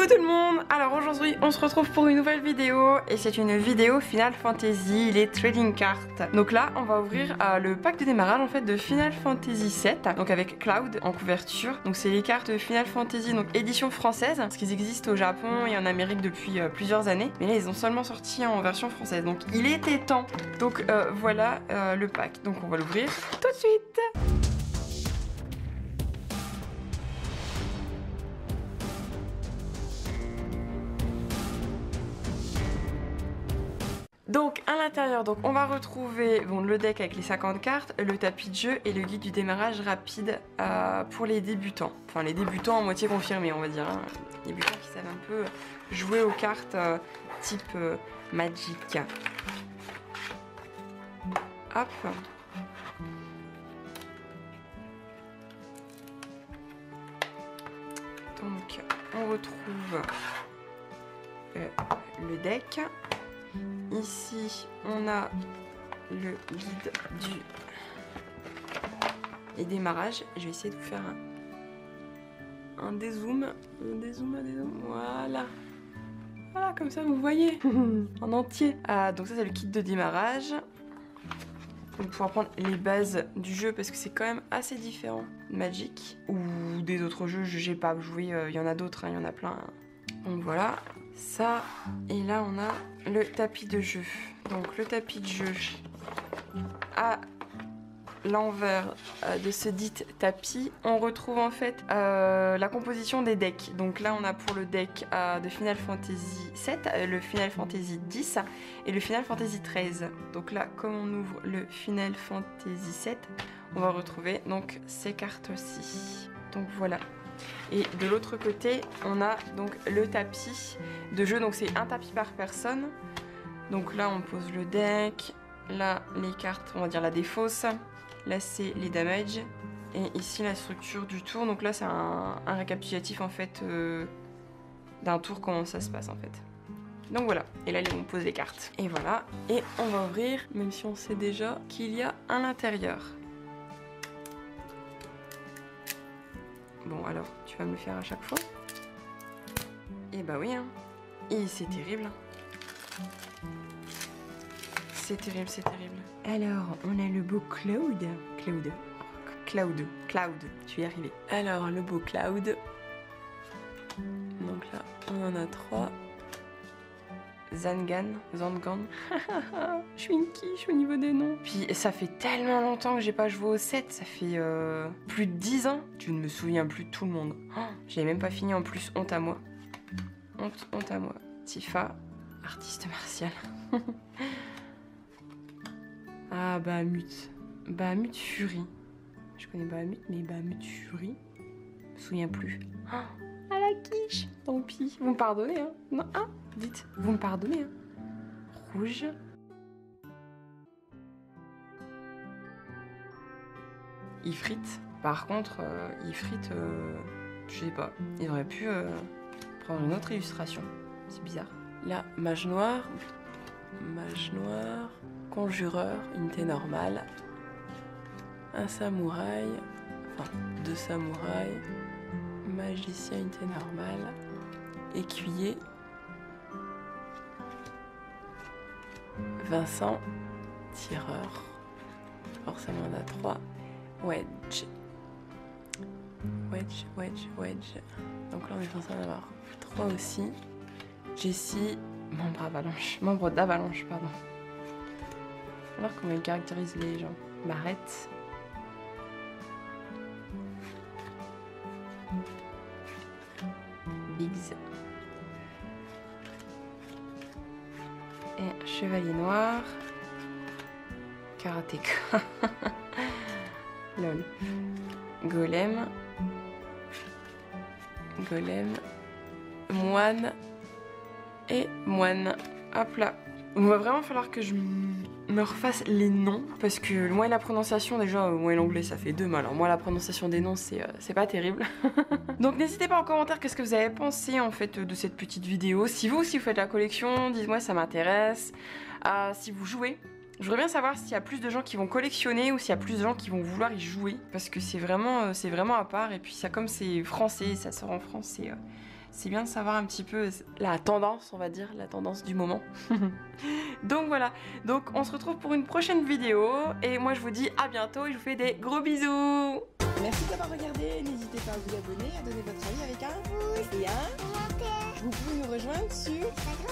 Coucou tout le monde. Alors aujourd'hui on se retrouve pour une nouvelle vidéo et c'est une vidéo Final Fantasy, les trading cards. Donc là on va ouvrir le pack de démarrage en fait de Final Fantasy 7, donc avec Cloud en couverture. Donc c'est les cartes Final Fantasy donc édition française, parce qu'ils existent au Japon et en Amérique depuis plusieurs années, mais là ils ont seulement sorti en version française, donc il était temps. Donc voilà le pack, donc on va l'ouvrir tout de suite. Donc à l'intérieur, donc on va retrouver le deck avec les 50 cartes, le tapis de jeu et le guide du démarrage rapide pour les débutants. Enfin les débutants à moitié confirmés on va dire. Hein. Les débutants qui savent un peu jouer aux cartes type Magic. Hop. Donc on retrouve le deck. Ici, on a le guide du démarrage. Je vais essayer de vous faire un dézoom. Voilà. Voilà, comme ça, vous voyez. En entier. Donc ça, c'est le kit de démarrage. On va pouvoir prendre les bases du jeu parce que c'est quand même assez différent de Magic. Ou des autres jeux, je n'ai pas joué. Il y en a d'autres, il y en a plein. Donc voilà. Ça, et là on a le tapis de jeu. Donc le tapis de jeu à l'envers de ce dit tapis, on retrouve en fait la composition des decks. Donc là on a pour le deck de Final Fantasy 7, le Final Fantasy 10 et le Final Fantasy 13. Donc là comme on ouvre le Final Fantasy 7, on va retrouver donc ces cartes-ci. Donc voilà. Et de l'autre côté, on a donc le tapis de jeu. Donc c'est un tapis par personne. Donc là, on pose le deck. Là, les cartes, on va dire la défausse. Là, c'est les damages. Et ici, la structure du tour. Donc là, c'est un récapitulatif en fait d'un tour, comment ça se passe en fait. Donc voilà. Et là, on pose les cartes. Et voilà. Et on va ouvrir, même si on sait déjà qu'il y a à l'intérieur. Bon alors, tu vas me le faire à chaque fois? Eh bah oui, hein. Et c'est terrible. C'est terrible, c'est terrible. Alors, on a le beau Cloud. Cloud, je vais y arriver. Alors, le beau Cloud. Donc là, on en a 3. Zangan. Je suis une quiche au niveau des noms. Puis ça fait tellement longtemps que j'ai pas joué au 7, ça fait plus de 10 ans. Je ne me souviens plus de tout le monde. Oh, j'ai même pas fini en plus, honte à moi. Honte à moi. Tifa, artiste martial. Ah, Bahamut. Bahamut Fury. Je connais Bahamut, mais Bahamut Fury, je me souviens plus. Oh, à la quiche. Tant pis. Vous me pardonnez, hein? Non, hein? Dites, vous me pardonnez, hein? Rouge. Ifrit. Par contre, Ifrit, je sais pas. Il aurait pu prendre une autre illustration. C'est bizarre. Là, mage noir. Conjureur, unité normale. Un samouraï. Enfin, 2 samouraïs. Magicien, unité normale. Écuyer. Vincent, tireur, forcément on a 3, Wedge. Donc là on est censé en avoir 3 aussi. Jessie, membre d'Avalanche, pardon. Alors comment ils caractérisent les gens. Barrette. Biggs. Et chevalier noir. Karatéka. Lol. Golem. Moine. Et moine. Hop là. Il va vraiment falloir que je me refasse les noms. Parce que moi la prononciation déjà, moi l'anglais ça fait 2 mais alors moi la prononciation des noms c'est pas terrible. Donc n'hésitez pas en commentaire qu'est-ce que vous avez pensé en fait de cette petite vidéo. Si vous aussi vous faites la collection, dites-moi ça m'intéresse. Si vous jouez, je voudrais bien savoir s'il y a plus de gens qui vont collectionner ou s'il y a plus de gens qui vont vouloir y jouer. Parce que c'est vraiment à part. Et puis ça comme c'est français, ça sort en France, c'est bien de savoir un petit peu la tendance, on va dire, la tendance du moment. Donc voilà, donc on se retrouve pour une prochaine vidéo et moi je vous dis à bientôt et je vous fais des gros bisous. Merci d'avoir regardé, n'hésitez pas à vous abonner, à donner votre avis avec un pouce et un. Vous pouvez nous rejoindre sur Instagram.